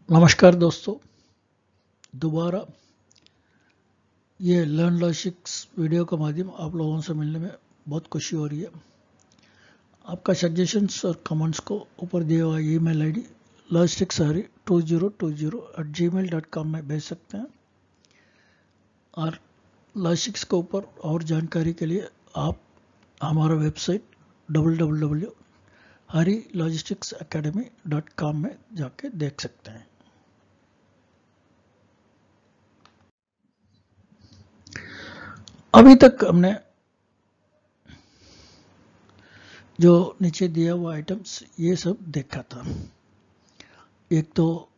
नमस्कार दोस्तों, दोबारा ये लर्न लॉजिक्स वीडियो के माध्यम आप लोगों से मिलने में बहुत खुशी हो रही है। आपका सजेशंस और कमेंट्स को ऊपर दिए हुआ ईमेल आईडी logisticsari2020@gmail.com में भेज सकते हैं। और लॉजिस्टिक्स के ऊपर और जानकारी के लिए आप हमारा वेबसाइट www.harilogisticsacademy.com में जाके देख सकते हैं। अभी तक हमने जो नीचे दिया हुआ आइटम्स ये सब देखा था। एक तो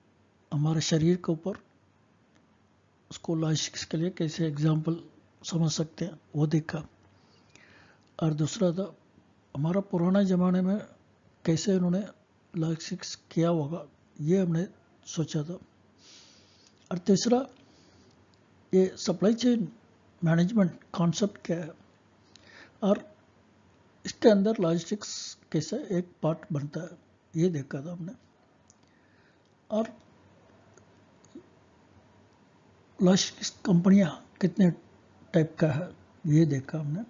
हमारे शरीर के ऊपर उसको लॉजिस्टिक्स के लिए कैसे एग्जाम्पल समझ सकते हैं वो देखा, और दूसरा था हमारा पुराना ज़माने में कैसे उन्होंने लॉजिस्टिक्स किया होगा ये हमने सोचा था। और तीसरा ये सप्लाई चेन मैनेजमेंट कॉन्सेप्ट क्या है और इसके अंदर लॉजिस्टिक्स कैसे एक पार्ट बनता है ये देखा था हमने। और लॉजिस्टिक्स कंपनियां कितने टाइप का है ये देखा हमने।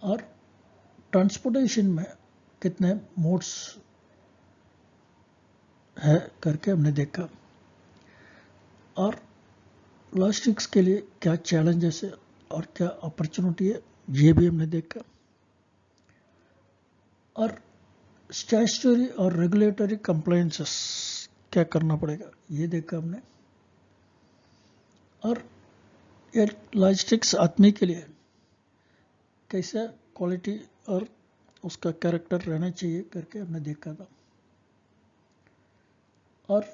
और ट्रांसपोर्टेशन में कितने मोड्स है करके हमने देखा। और लॉजिस्टिक्स के लिए क्या चैलेंजेस है और क्या अपॉर्चुनिटी है ये भी हमने देखा। और स्टैट्यूटरी और रेगुलेटरी कंप्लायंसेस क्या करना पड़ेगा ये देखा हमने। और ये लॉजिस्टिक्स आदमी के लिए कैसा क्वालिटी और उसका कैरेक्टर रहना चाहिए करके हमने देखा था। और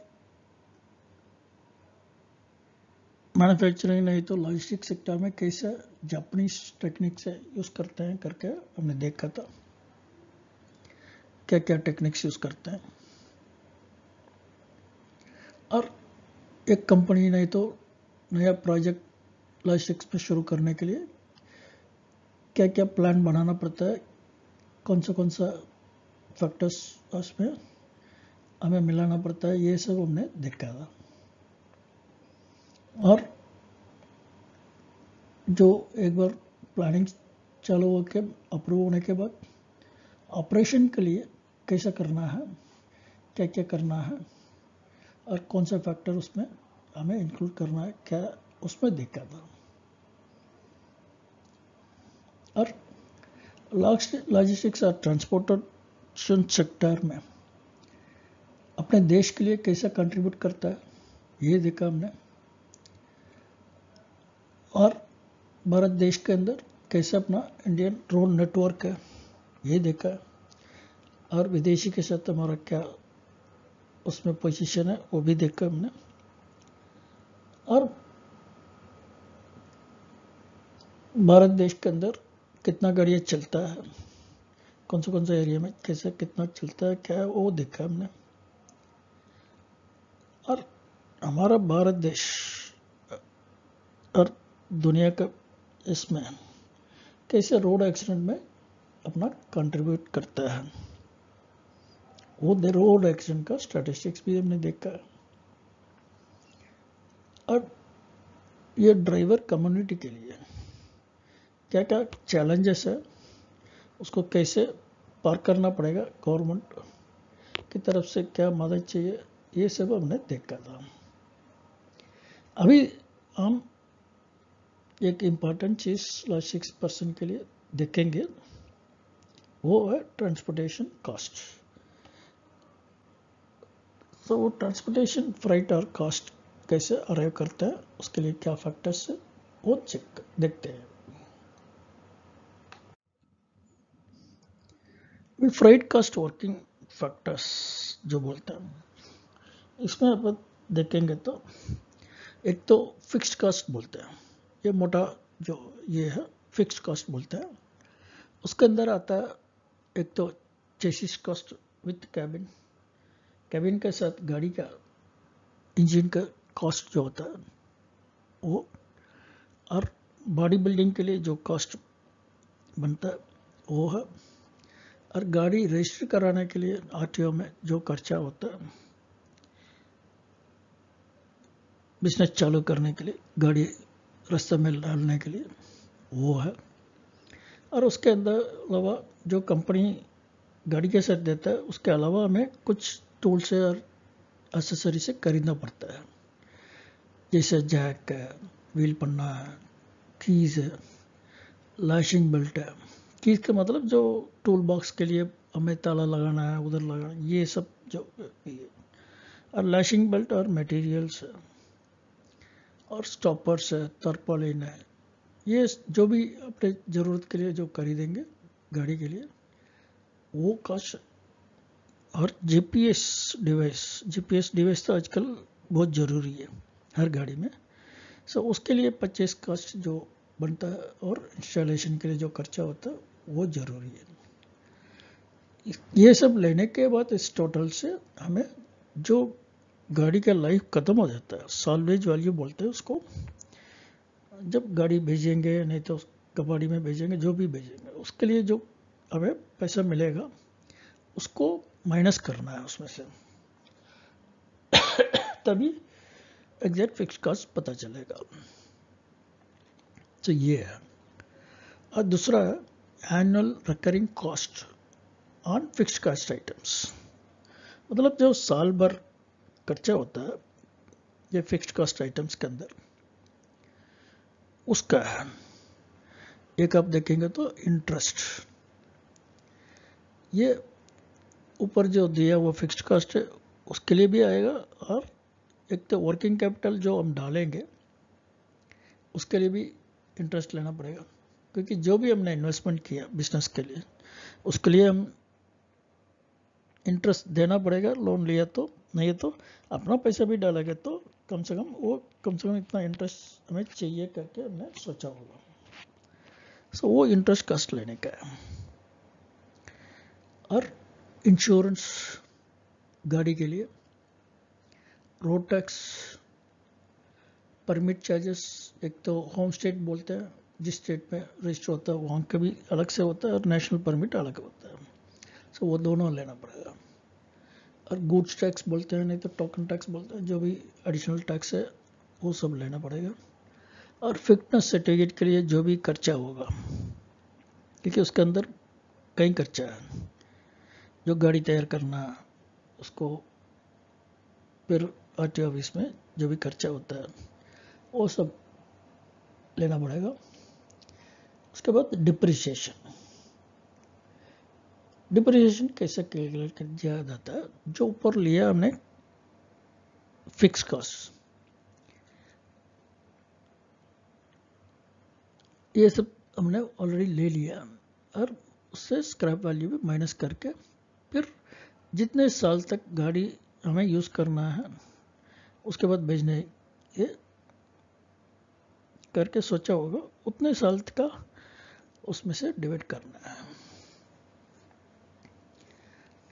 मैन्युफैक्चरिंग नहीं तो लॉजिस्टिक सेक्टर में कैसे जापानीज टेक्निक से यूज़ करते हैं करके हमने देखा था, क्या क्या टेक्निक्स यूज़ करते हैं। और एक कंपनी नहीं तो नया प्रोजेक्ट लॉजिस्टिक्स में शुरू करने के लिए क्या क्या प्लान बनाना पड़ता है, कौन सा फैक्टर्स उसमें हमें मिलाना पड़ता है, ये सब हमने देखा था। और जो एक बार प्लानिंग चालू होकर अप्रूव होने के बाद ऑपरेशन के लिए कैसा करना है, क्या क्या करना है और कौन सा फैक्टर उसमें हमें इंक्लूड करना है क्या उसमें देखा था। और लॉजिस्टिक्स और ट्रांसपोर्टेशन सेक्टर में अपने देश के लिए कैसा कंट्रीब्यूट करता है ये देखा हमने। और भारत देश के अंदर कैसे अपना इंडियन रोड नेटवर्क है ये देखा। और विदेशी के साथ हमारा क्या उसमें पोजीशन है वो भी देखा हमने। और भारत देश के अंदर कितना गाड़ियाँ चलता है, कौन सा एरिया में कैसे कितना चलता है क्या है वो देखा हमने। और हमारा भारत देश और दुनिया का इसमें कैसे रोड एक्सीडेंट में अपना कंट्रीब्यूट करता है वो रोड एक्सीडेंट का स्टैटिस्टिक्स भी हमने देखा। और ये ड्राइवर कम्युनिटी के लिए क्या क्या चैलेंजेस है, उसको कैसे पार करना पड़ेगा, गवर्नमेंट की तरफ से क्या मदद चाहिए ये सब हमने देखा था। अभी हम एक इम्पॉर्टेंट चीज़ लॉजिस्टिक्स पर्सन के लिए देखेंगे वो है ट्रांसपोर्टेशन कॉस्ट। तो वो ट्रांसपोर्टेशन फ्राइट और कॉस्ट कैसे अराइव करता है उसके लिए क्या फैक्टर्स है वो चेक देखते हैं। फ्राइट कॉस्ट वर्किंग फैक्टर्स जो बोलते हैं इसमें अपन देखेंगे तो एक तो फिक्स्ड कॉस्ट बोलते हैं, ये मोटा जो ये है फिक्स्ड कॉस्ट बोलते हैं। उसके अंदर आता है एक तो chassis cost with cabin, cabin के साथ गाड़ी का इंजन का कॉस्ट जो होता है वो। और बॉडी बिल्डिंग के लिए जो कॉस्ट बनता है वो है। और गाड़ी रजिस्टर कराने के लिए आरटीओ में जो खर्चा होता है बिजनेस चालू करने के लिए, गाड़ी रास्ते में डालने के लिए वो है। और उसके अंदर अलावा जो कंपनी गाड़ी के साथ देता है उसके अलावा हमें कुछ टूल से और एसेसरी से खरीदना पड़ता है, जैसे जैक है, व्हील पन्ना है, कीज है, लैशिंग बेल्ट है। कीज का मतलब जो टूल बॉक्स के लिए हमें ताला लगाना है, उधर लगाना, ये सब जो है। और लैशिंग बेल्ट और मटेरियल्स है, और स्टॉपर्स है, तरपालिन है, ये जो भी अपने ज़रूरत के लिए जो खरीदेंगे गाड़ी के लिए वो कॉस्ट। और जीपीएस डिवाइस तो आजकल बहुत ज़रूरी है हर गाड़ी में। सो उसके लिए परचेस कॉस्ट जो बनता है और इंस्टॉलेशन के लिए जो खर्चा होता है वो ज़रूरी है। ये सब लेने के बाद इस टोटल से हमें जो गाड़ी का लाइफ ख़त्म हो जाता है, साल्वेज वैल्यू बोलते हैं उसको, जब गाड़ी भेजेंगे नहीं तो कबाड़ी में भेजेंगे, जो भी भेजेंगे उसके लिए जो हमें पैसा मिलेगा उसको माइनस करना है उसमें से, तभी एग्जैक्ट फिक्स कॉस्ट पता चलेगा। तो ये है। और दूसरा है annual recurring cost on fixed cost items, मतलब जो साल भर खर्चा होता है ये फिक्स्ड कॉस्ट आइटम्स के अंदर, उसका है। एक आप देखेंगे तो इंटरेस्ट, ये ऊपर जो दिया वो फिक्स्ड कॉस्ट है उसके लिए भी आएगा, और एक तो वर्किंग कैपिटल जो हम डालेंगे उसके लिए भी इंटरेस्ट लेना पड़ेगा, क्योंकि जो भी हमने इन्वेस्टमेंट किया बिजनेस के लिए उसके लिए हम इंटरेस्ट देना पड़ेगा। लोन लिया तो, नहीं तो अपना पैसा भी डालेंगे तो कम से कम इतना इंटरेस्ट हमें चाहिए करके हमने सोचा होगा। सो वो इंटरेस्ट कॉस्ट लेने का है। और इंश्योरेंस गाड़ी के लिए, रोड टैक्स, परमिट चार्जेस, एक तो होम स्टेट बोलते हैं जिस स्टेट में रजिस्टर होता है वहाँ का भी अलग से होता है, और नेशनल परमिट अलग होता है। सो वो दोनों लेना पड़ेगा। और गुड्स टैक्स बोलते हैं, नहीं तो टोकन टैक्स बोलते हैं, जो भी एडिशनल टैक्स है वो सब लेना पड़ेगा। और फिटनेस सर्टिफिकेट के लिए जो भी खर्चा होगा, क्योंकि उसके अंदर कई खर्चा है, जो गाड़ी तैयार करना, उसको फिर आरटीओ ऑफिस में जो भी खर्चा होता है वो सब लेना पड़ेगा। उसके बाद डिप्रिसिएशन कैसे कैलकुलेट किया जाता है, जो ऊपर लिया हमने फिक्स कॉस्ट, ये सब हमने ऑलरेडी ले लिया, और उससे स्क्रैप वैल्यू भी माइनस करके फिर जितने साल तक गाड़ी हमें यूज़ करना है उसके बाद बेचने, ये करके सोचा होगा उतने साल का उसमें से डिवाइड करना है।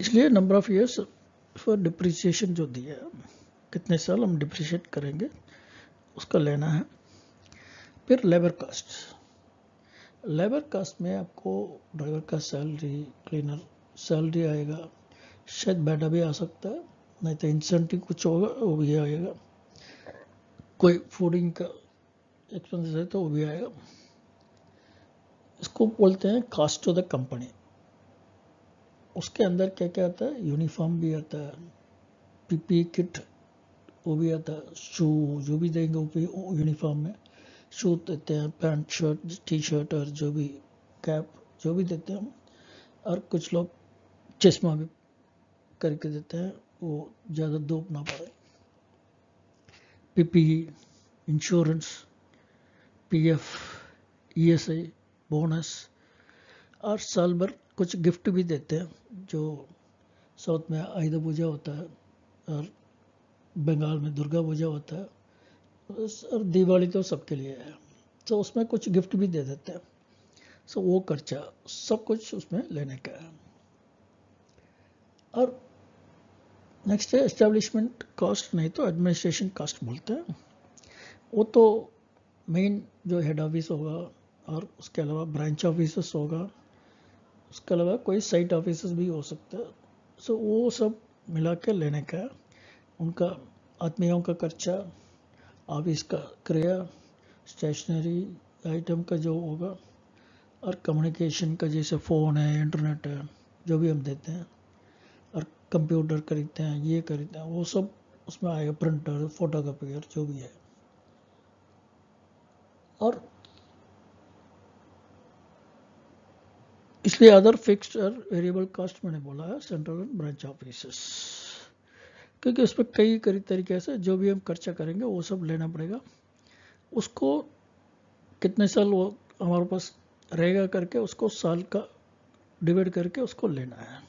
इसलिए number of years for depreciation जो दिया है, कितने साल हम डिप्रिशिएट करेंगे उसका लेना है। फिर लेबर कास्ट में आपको ड्राइवर का सैलरी, क्लीनर सैलरी आएगा, शायद बैठा भी आ सकता है, नहीं तो इंसेंटिव कुछ होगा वो भी आएगा, कोई फूडिंग का एक्सपेंसेस है तो वो भी आएगा। इसको बोलते हैं कास्ट टू द कंपनी। उसके अंदर क्या क्या आता है, यूनिफॉर्म भी आता है, पीपी किट वो भी आता है, शू जो भी देंगे वो भी यूनिफॉर्म में शू देते हैं, पैंट शर्ट टी शर्ट, और जो भी कैप जो भी देते हैं, और कुछ लोग चश्मा भी करके देते हैं वो ज़्यादा धूप ना पड़े। PPE, insurance, PF, ESI, bonus, और साल भर कुछ गिफ्ट भी देते हैं, जो साउथ में आयुध पूजा होता है और बंगाल में दुर्गा पूजा होता है, और दिवाली तो सबके लिए है, तो उसमें कुछ गिफ्ट भी दे देते हैं। सो वो खर्चा सब कुछ उसमें लेने का है। और नेक्स्ट है एस्टेब्लिशमेंट कॉस्ट, नहीं तो एडमिनिस्ट्रेशन कॉस्ट बोलते हैं। वो तो मेन जो हेड ऑफिस होगा, और उसके अलावा ब्रांच ऑफिस होगा, उसके अलावा कोई साइट ऑफिस भी हो सकता है। सो वो सब मिला के लेने का है। उनका आदमियों का खर्चा, ऑफिस का किराया, स्टेशनरी आइटम का जो होगा, और कम्युनिकेशन का जैसे फ़ोन है, इंटरनेट है, जो भी हम देते हैं, और कंप्यूटर खरीदते हैं, ये खरीदते हैं, वो सब उसमें आएगा, प्रिंटर, फोटोकॉपियर, जो भी है। और इसलिए अदर फिक्स्ड और वेरिएबल कॉस्ट मैंने बोला है सेंट्रल एंड ब्रांच ऑफिसेस, क्योंकि उस पर कई तरीके से जो भी हम खर्चा करेंगे वो सब लेना पड़ेगा, उसको कितने साल वो हमारे पास रहेगा करके उसको साल का डिवाइड करके उसको लेना है।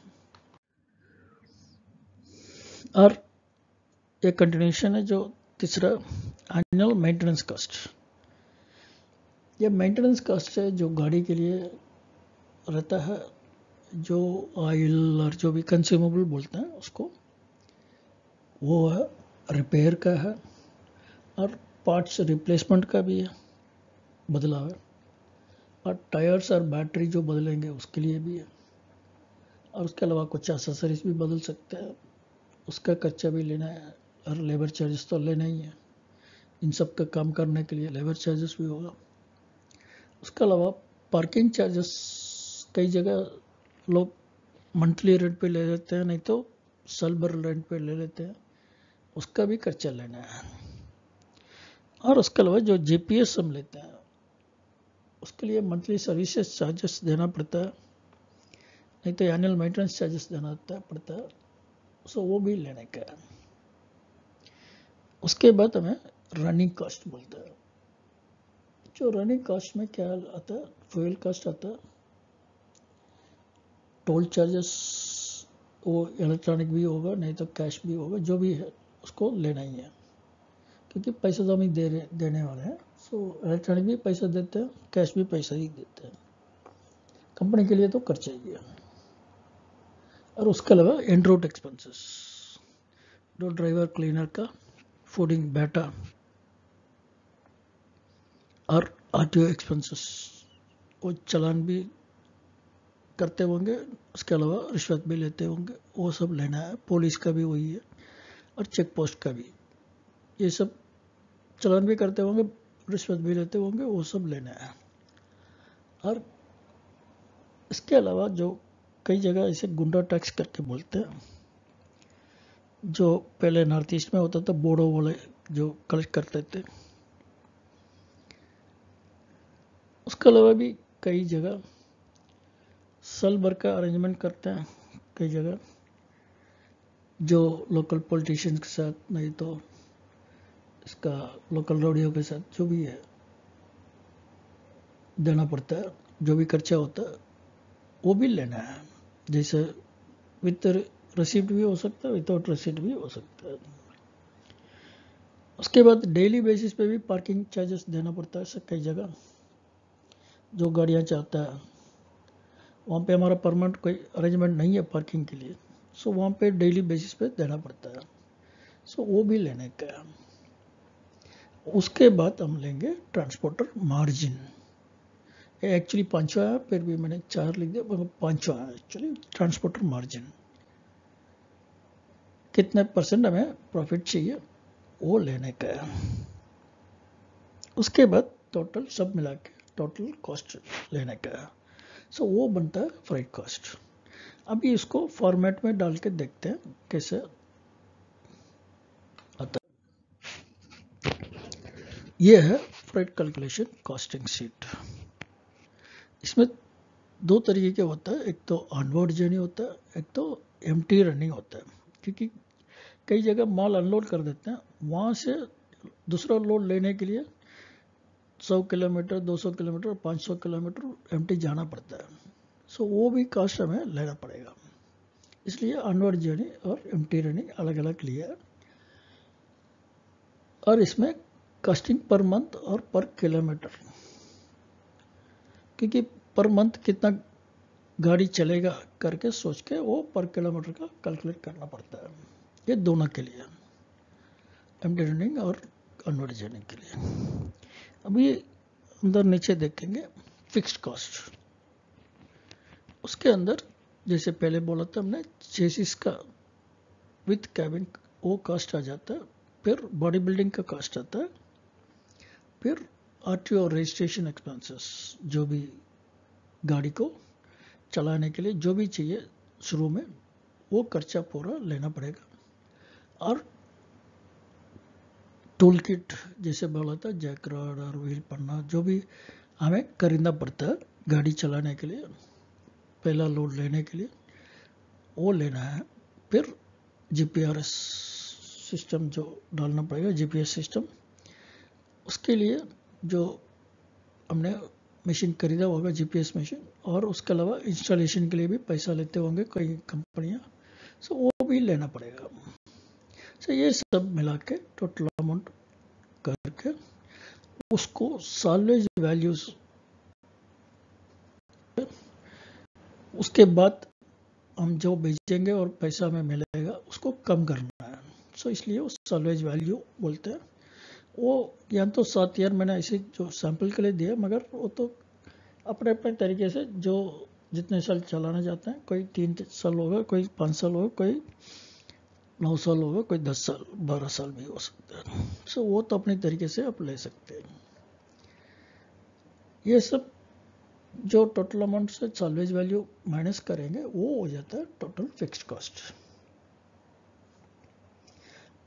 और ये कंटिन्यूशन है जो तीसरा, एनुअल मेंटेनेंस कॉस्ट। ये मेंटेनेंस कॉस्ट है जो गाड़ी के लिए रहता है, जो ऑयल और जो भी कंज्यूमेबल बोलते हैं उसको, वो है, रिपेयर का है, और पार्ट्स रिप्लेसमेंट का भी है, बदला है, और टायर्स और बैटरी जो बदलेंगे उसके लिए भी है, और उसके अलावा कुछ एक्सेसरीज भी बदल सकते हैं, उसका खर्चा भी लेना है, और लेबर चार्जेस तो लेना ही है, इन सब का काम करने के लिए लेबर चार्जेस भी होगा। उसके अलावा पार्किंग चार्जेस कई जगह लोग मंथली रेंट पे ले लेते हैं, नहीं तो साल भर रेंट पे ले लेते हैं, उसका भी खर्चा लेना है। और उसके अलावा जो जीपीएस हम लेते हैं उसके लिए मंथली सर्विसेज चार्जेस देना पड़ता है, नहीं तो एनुअल मेंटेनेंस चार्जेस देना पड़ता है, सो वो भी लेने का है। उसके बाद हमें रनिंग कॉस्ट बोलते हैं। जो रनिंग कॉस्ट में क्या आता है, फ्यूल कॉस्ट आता है, टोल चार्जेस, वो इलेक्ट्रॉनिक भी होगा नहीं तो कैश भी होगा, जो भी है उसको लेना ही है, क्योंकि पैसा तो हम ही देने वाले हैं। सो इलेक्ट्रॉनिक भी पैसा देते हैं, कैश भी पैसा ही देते हैं, कंपनी के लिए तो खर्चा ही है। और उसके अलावा एन रूट एक्सपेंसेस, जो ड्राइवर क्लीनर का, फूडिंग बैटा, और आरटीओ एक्सपेंसेस, वो चालान भी करते होंगे, उसके अलावा रिश्वत भी लेते होंगे, वो सब लेना है। पुलिस का भी वही है, और चेक पोस्ट का भी, ये सब चालान भी करते होंगे, रिश्वत भी लेते होंगे, वो सब लेना है। और इसके अलावा जो कई जगह इसे गुंडा टैक्स करके बोलते हैं, जो पहले नॉर्थ ईस्ट में होता था, बोडो वाले जो कलेक्ट करते थे, उसके अलावा भी कई जगह साल भर का अरेंजमेंट करते हैं, कई जगह जो लोकल पॉलिटिशियंस के साथ, नहीं तो इसका लोकल रोडियो के साथ, जो भी है देना पड़ता है, जो भी खर्चा होता है वो भी लेना है। जैसे विथ रिसिप्ट भी हो सकता है, विदाउट रिसिप्ट भी हो सकता है। उसके बाद डेली बेसिस पे भी पार्किंग चार्जेस देना पड़ता है कई जगह, जो गाड़ियाँ चाहता है, वहाँ पे हमारा परमानेंट कोई अरेंजमेंट नहीं है पार्किंग के लिए, सो वहाँ पे डेली बेसिस पे देना पड़ता है, सो वो भी लेने का है। उसके बाद हम लेंगे ट्रांसपोर्टर मार्जिन, एक्चुअली पांचवा है, फिर भी मैंने चार लिख दिया, मगर पांचवा है एक्चुअली ट्रांसपोर्टर मार्जिन। कितने परसेंट हमें प्रॉफिट चाहिए वो लेने का है। उसके बाद टोटल सब मिला के टोटल कॉस्ट लेने का है, सो वो बनता है फ्राइट कॉस्ट। अभी इसको फॉर्मेट में डाल के देखते हैं कैसे आता है। ये है फ्राइट कैलकुलेशन कॉस्टिंग शीट। इसमें दो तरीके के होता है, एक तो ऑनबोर्ड जर्नी होता है, एक तो एम्प्टी रनिंग होता है, क्योंकि कई जगह माल अनलोड कर देते हैं, वहाँ से दूसरा लोड लेने के लिए 100 किलोमीटर, 200 किलोमीटर, 500 किलोमीटर एम्प्टी जाना पड़ता है, सो वो भी कॉस्ट हमें लेना पड़ेगा। इसलिए ऑनवर्ड जर्नी और एम्प्टी रनिंग अलग अलग लिया है। और इसमें कॉस्टिंग पर मंथ और पर किलोमीटर, क्योंकि पर मंथ कितना गाड़ी चलेगा करके सोच के वो पर किलोमीटर का कैलकुलेट करना पड़ता है। ये दोनों के लिए, एम्प्टी रनिंग और ऑनवर्ड जर्नी के लिए। अभी अंदर नीचे देखेंगे फिक्स्ड कॉस्ट, उसके अंदर जैसे पहले बोला था हमने, चेसिस का विथ कैबिन वो कॉस्ट आ जाता है, फिर बॉडी बिल्डिंग का कॉस्ट आता है, फिर आरटीओ रजिस्ट्रेशन एक्सपेंसेस, जो भी गाड़ी को चलाने के लिए जो भी चाहिए शुरू में, वो खर्चा पूरा लेना पड़ेगा। और टूल किट जैसे बोला था, जैक रॉड और व्हील पन्ना, जो भी हमें खरीदना पड़ता है गाड़ी चलाने के लिए, पहला लोड लेने के लिए, वो लेना है। फिर जीपीआरएस सिस्टम जो डालना पड़ेगा, जीपीएस सिस्टम, उसके लिए जो हमने मशीन खरीदा होगा, जीपीएस मशीन, और उसके अलावा इंस्टॉलेशन के लिए भी पैसा लेते होंगे कई कंपनियां, सो वो भी लेना पड़ेगा। सो ये सब मिला के टोटल अमाउंट करके उसको साल्वेज वैल्यूज, उसके बाद हम जो बेचेंगे और पैसा हमें मिलेगा उसको कम करना है। सो इसलिए वो साल्वेज वैल्यू बोलते हैं। वो यहाँ तो 7 ईयर मैंने ऐसे जो सैंपल के लिए दिया, मगर वो तो अपने अपने तरीके से जो जितने साल चलाना चाहते हैं, कोई 3 साल होगा, कोई 5 साल होगा, कोई 9 साल होगा, कोई 10 साल 12 साल भी हो सकता है। सो वो तो अपने तरीके से आप ले सकते हैं। ये सब जो टोटल अमाउंट से साल्वेज वैल्यू माइनस करेंगे वो हो जाता है टोटल फिक्स्ड कॉस्ट।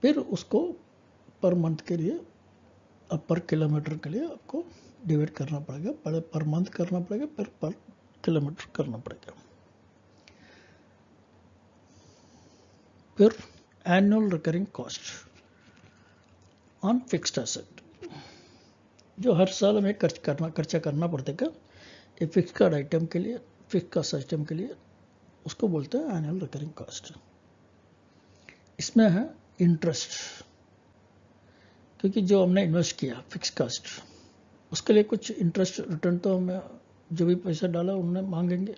फिर उसको पर मंथ के लिए, अब पर किलोमीटर के लिए आपको डिवाइड करना पड़ेगा, पहले पर मंथ करना पड़ेगा, फिर पर किलोमीटर करना पड़ेगा। फिर annual recurring cost on fixed asset, जो हर साल हमें खर्चा करना पड़ेगा ये फिक्स कार्ड आइटम के लिए, फिक्स कास्ट आइटम के लिए, उसको बोलते हैं एनुअल रिकरिंग कॉस्ट। इसमें है इंटरेस्ट, क्योंकि जो हमने इन्वेस्ट किया फिक्स कास्ट, उसके लिए कुछ इंटरेस्ट रिटर्न तो हमें, जो भी पैसा डाला उन्हें मांगेंगे।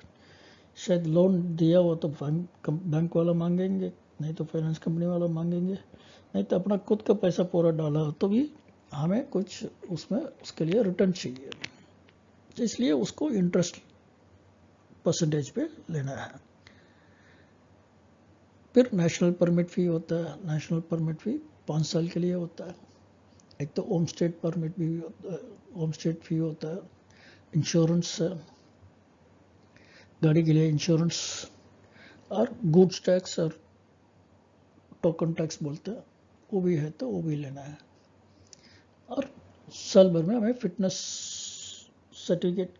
शायद लोन दिया हो तो बैंक वाला मांगेंगे, नहीं तो फाइनेंस कंपनी वाला मांगेंगे, नहीं तो अपना खुद का पैसा पूरा डाला हो तो भी हमें कुछ उसमें उसके लिए रिटर्न चाहिए। तो इसलिए उसको इंटरेस्ट परसेंटेज पे लेना है। फिर नेशनल परमिट फी होता है। नेशनल परमिट फी 5 साल के लिए होता है। एक तो होम स्टेट परमिट भी होता है, होम स्टेट फी होता है। इंश्योरेंस, गाड़ी के लिए इंश्योरेंस, और गुड्स टैक्स और टोकन टैक्स बोलते हैं, वो भी है, तो वो भी लेना है। और साल भर में हमें फिटनेस सर्टिफिकेट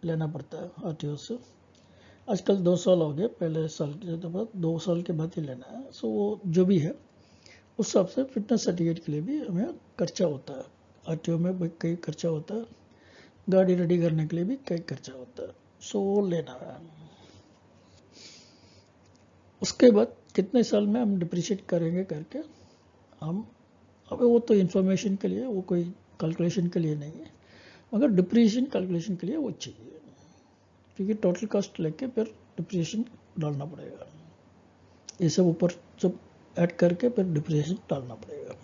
लेना पड़ता है आरटीओ से। आजकल 2 साल हो गए, पहले साल के बाद 2 साल के बाद ही लेना है। सो वो जो भी है उस हिसाब से फिटनेस सर्टिफिकेट के लिए भी हमें खर्चा होता है। आरटीओ में भी कई खर्चा होता है, गाड़ी रेडी करने के लिए भी कई खर्चा होता है। सो वो लेना है। उसके बाद कितने साल में हम डिप्रिशिएट करेंगे करके हम, अब वो तो इन्फॉर्मेशन के लिए, वो कोई कैलकुलेशन के लिए नहीं है, मगर डिप्रिशिएशन कैलकुलेशन के लिए वो चाहिए, क्योंकि टोटल कॉस्ट लेके फिर डिप्रिशिएशन डालना पड़ेगा। ये सब ऊपर सब ऐड करके फिर डिप्रिशिएशन डालना पड़ेगा।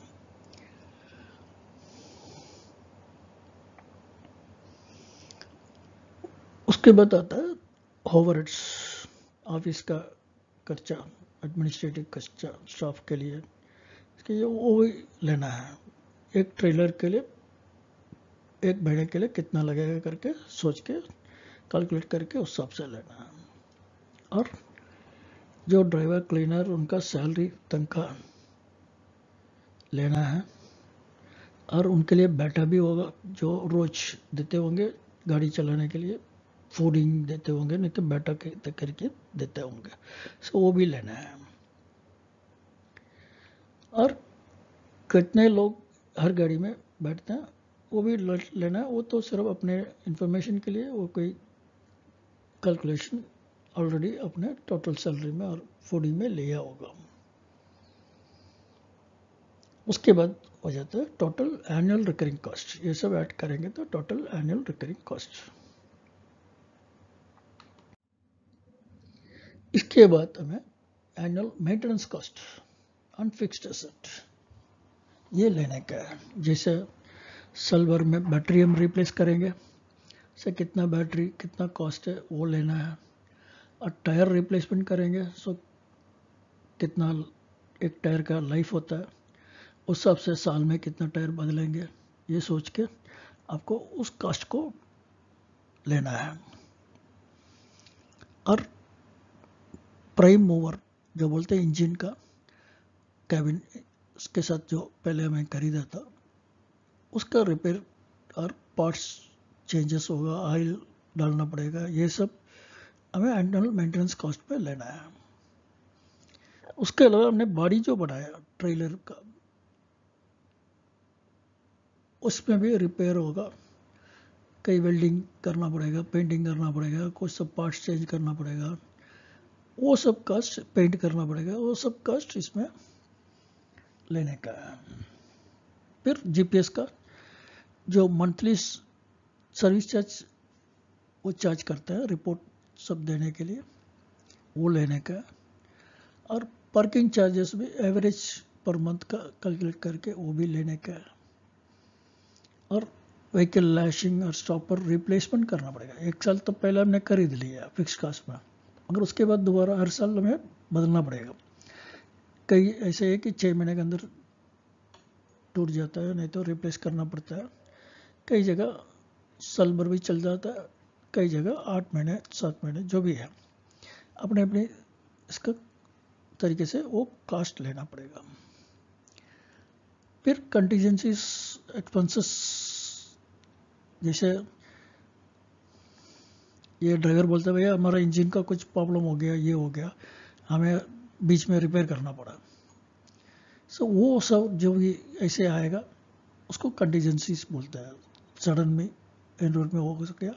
उसके बाद आता है ओवरहेड्स, ऑफिस का खर्चा, एडमिनिस्ट्रेटिव खर्चा स्टाफ के लिए, इसके लिए वो भी लेना है। एक ट्रेलर के लिए एक महीने के लिए कितना लगेगा करके सोच के कैलकुलेट करके उस हिसाब से लेना है। और जो ड्राइवर क्लीनर उनका सैलरी तनख्वाह लेना है, और उनके लिए बैठा भी होगा, जो रोज देते होंगे गाड़ी चलाने के लिए, फूडिंग देते होंगे, नहीं तो बैठा करके देते होंगे, सो वो भी लेना है। और कितने लोग हर गाड़ी में बैठते हैं वो भी लेना है। वो तो सिर्फ अपने इंफॉर्मेशन के लिए, वो कोई कैलकुलेशन ऑलरेडी अपने टोटल सैलरी में और फूडिंग में लिया होगा। उसके बाद हो जाता है टोटल एनुअल रिकरिंग कॉस्ट। ये सब ऐड करेंगे तो टोटल एनुअल रिकरिंग कॉस्ट। इसके बाद हमें annual maintenance cost on fixed asset ये लेने का है। जैसे साल भर में बैटरी हम रिप्लेस करेंगे, से कितना बैटरी कितना कॉस्ट है वो लेना है। और टायर रिप्लेसमेंट करेंगे, सो कितना एक टायर का लाइफ होता है, उस हिसाब से साल में कितना टायर बदलेंगे ये सोच के आपको उस कास्ट को लेना है। और प्राइम मूवर जो बोलते हैं इंजन का कैबिन, उसके साथ जो पहले हमें खरीदा था उसका रिपेयर और पार्ट्स चेंजेस होगा, ऑयल डालना पड़ेगा, ये सब हमें एनुअल मेंटेनेंस कॉस्ट पे लेना है। उसके अलावा हमने बॉडी जो बनाया ट्रेलर का, उसमें भी रिपेयर होगा, कई वेल्डिंग करना पड़ेगा, पेंटिंग करना पड़ेगा, कुछ सब पार्ट्स चेंज करना पड़ेगा, वो सब कॉस्ट पेंट करना पड़ेगा, वो सब कॉस्ट इसमें लेने का है। फिर जीपीएस का जो मंथली सर्विस चार्ज वो चार्ज करता है रिपोर्ट सब देने के लिए, वो लेने का है। और पार्किंग चार्जेस भी एवरेज पर मंथ का कैलकुलेट करके वो भी लेने का है। और व्हीकल लैशिंग और स्टॉपर रिप्लेसमेंट करना पड़ेगा। 1 साल तो पहले हमने खरीद लिया फिक्स कास्ट में, मगर उसके बाद दोबारा हर साल हमें बदलना पड़ेगा। कई ऐसे है कि 6 महीने के अंदर टूट जाता है, नहीं तो रिप्लेस करना पड़ता है। कई जगह साल भर भी चल जाता है, कई जगह 8 महीने 7 महीने जो भी है, अपने अपने इसका तरीके से वो कास्ट लेना पड़ेगा। फिर कंटीजेंसीज एक्सपेंसेस, जैसे ये ड्राइवर बोलता है भैया हमारा इंजन का कुछ प्रॉब्लम हो गया, ये हो गया, हमें बीच में रिपेयर करना पड़ा। सो वो सब जो भी ऐसे आएगा उसको कंटीजेंसीज बोलता है। सडन में एंड रोड में हो गया,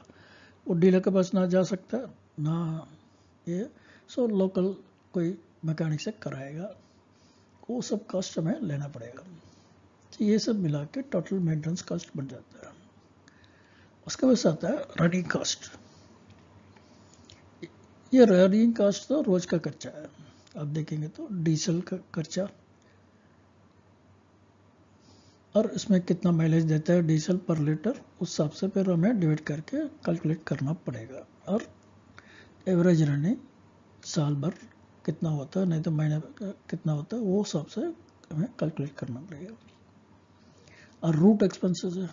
वो डीलर के पास ना जा सकता ना ये, सो लोकल कोई मैकेनिक से कराएगा, वो सब कॉस्ट हमें लेना पड़ेगा। तो ये सब मिला के टोटल मेंटेनेंस कॉस्ट बन जाता है। उसके बाद आता है रनिंग कॉस्ट। ये रनिंग कॉस्ट तो रोज का खर्चा है। आप देखेंगे तो डीजल का खर्चा, और इसमें कितना माइलेज देता है डीजल पर लीटर, उस हिसाब से फिर हमें डिवाइड करके कैलकुलेट करना पड़ेगा। और एवरेज रनिंग साल भर कितना होता है, नहीं तो महीने का कितना होता है, वो हिसाब से हमें कैलकुलेट करना पड़ेगा। और रूट एक्सपेंसेस है,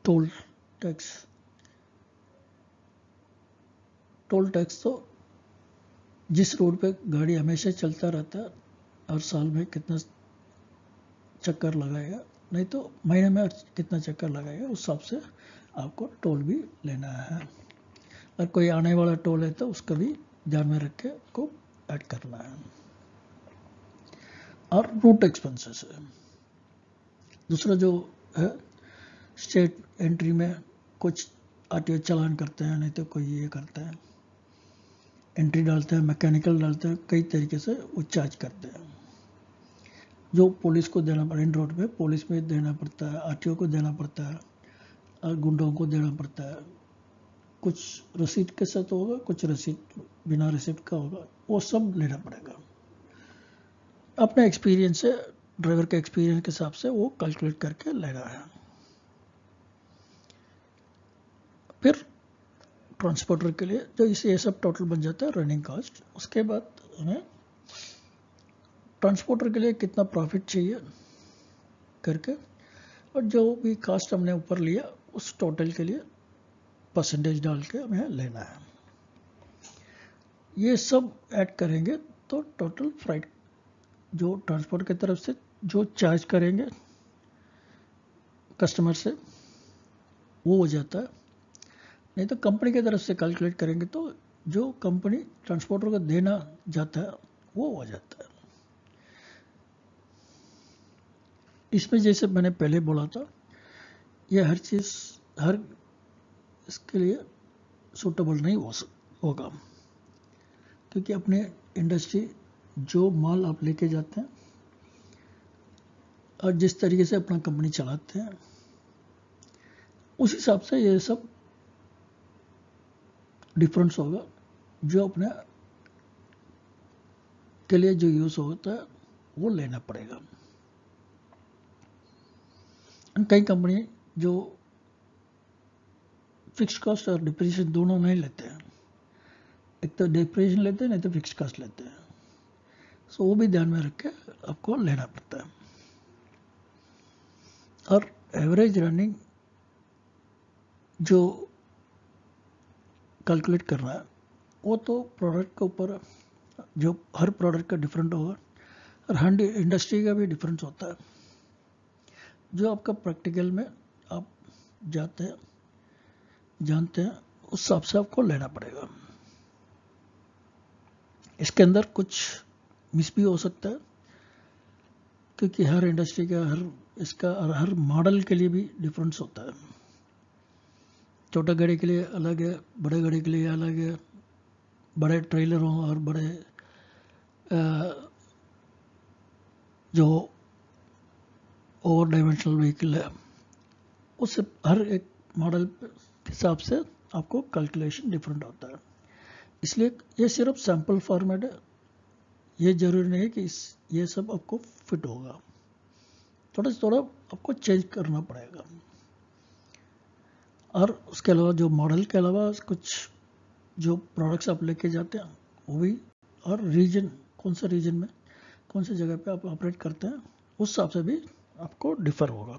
टोल टैक्स। टोल टैक्स तो जिस रोड पे गाड़ी हमेशा चलता रहता है, और साल में कितना चक्कर लगाएगा, नहीं तो महीने में कितना चक्कर लगाएगा, उस हिसाब से आपको टोल भी लेना है। और कोई आने वाला टोल है तो उसका भी ध्यान में रख के आपको ऐड करना है। और रूट एक्सपेंसेस है। दूसरा जो है, स्टेट एंट्री में कुछ आरटीओ चालान करते हैं, नहीं तो कोई ये करता है, एंट्री डालते हैं, मैकेनिकल डालते हैं, कई तरीके से वो चार्ज करते हैं। जो पुलिस को देना पड़ता है, इन रोड पे पुलिस में देना पड़ता है, आरटीओ को देना पड़ता है, और गुंडों को देना पड़ता है। कुछ रसीद के साथ होगा, कुछ रसीद बिना रसीद का होगा, वो सब लेना पड़ेगा। अपने एक्सपीरियंस से, ड्राइवर के एक्सपीरियंस के हिसाब से वो कैलकुलेट करके लेना है। फिर ट्रांसपोर्टर के लिए जो इसे ये सब टोटल बन जाता है रनिंग कॉस्ट। उसके बाद हमें ट्रांसपोर्टर के लिए कितना प्रॉफिट चाहिए करके, और जो भी कॉस्ट हमने ऊपर लिया उस टोटल के लिए परसेंटेज डाल के हमें लेना है। ये सब ऐड करेंगे तो टोटल फ्राइट जो ट्रांसपोर्ट की तरफ से जो चार्ज करेंगे कस्टमर से वो हो जाता है। नहीं तो कंपनी की तरफ से कैलकुलेट करेंगे तो जो कंपनी ट्रांसपोर्टर को देना जाता है वो हो जाता है। इसमें जैसे मैंने पहले बोला था, ये हर चीज़ हर इसके लिए सूटेबल नहीं होगा, क्योंकि अपने इंडस्ट्री जो माल आप लेके जाते हैं और जिस तरीके से अपना कंपनी चलाते हैं उस हिसाब से ये सब डिफरेंस होगा। जो अपने के लिए जो यूज़ होता है वो लेना पड़ेगा। कई कंपनी जो फिक्स कॉस्ट और डिप्रिसिएशन दोनों नहीं लेते हैं, एक तो डिप्रिसिएशन लेते हैं, नहीं तो फिक्स कॉस्ट लेते हैं। सो वो भी ध्यान में रख के आपको लेना पड़ता है। और एवरेज रनिंग जो कैलकुलेट करना है वो तो प्रोडक्ट के ऊपर, जो हर प्रोडक्ट का डिफरेंट होगा और हर इंडस्ट्री का भी डिफरेंस होता है। जो आपका प्रैक्टिकल में आप जाते हैं जानते हैं उस हिसाब से आपको लेना पड़ेगा। इसके अंदर कुछ मिस भी हो सकता है क्योंकि हर इंडस्ट्री का हर मॉडल के लिए भी डिफरेंस होता है। छोटा गाड़ी के लिए अलग है, बड़े गाड़ी के लिए अलग है, बड़े ट्रेलर हों और बड़े जो ओवर डायमेंशनल व्हीकल है, उससे हर एक मॉडल के हिसाब से आपको कैलकुलेशन डिफरेंट होता है। इसलिए ये सिर्फ सैंपल फॉर्मेट है, ये जरूरी नहीं है कि ये सब आपको फिट होगा, थोड़ा से थोड़ा आपको चेंज करना पड़ेगा। और उसके अलावा जो मॉडल के अलावा कुछ जो प्रोडक्ट्स आप लेके जाते हैं वो भी, और रीजन कौन सा रीजन में कौन सी जगह पे आप ऑपरेट करते हैं उस हिसाब से भी आपको डिफर होगा।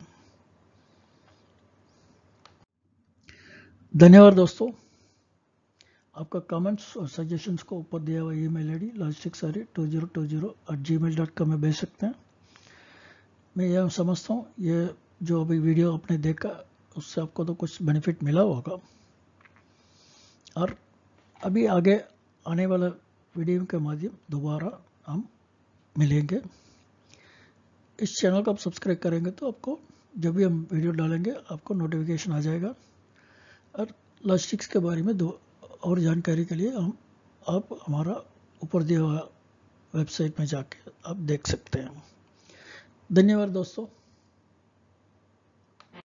धन्यवाद दोस्तों। आपका कमेंट्स और सजेशंस को ऊपर दिया हुआ ईमेल आईडी logisticsari2020@gmail.com में भेज सकते हैं। मैं यह समझता हूँ ये जो अभी वीडियो आपने देखा उससे आपको तो कुछ बेनिफिट मिला होगा, और अभी आगे आने वाला वीडियो के माध्यम दोबारा हम मिलेंगे। इस चैनल को आप सब्सक्राइब करेंगे तो आपको जब भी हम वीडियो डालेंगे आपको नोटिफिकेशन आ जाएगा। और लॉजिस्टिक्स के बारे में और जानकारी के लिए आप हमारा ऊपर दिया हुआ वेबसाइट में जाके आप देख सकते हैं। धन्यवाद दोस्तों।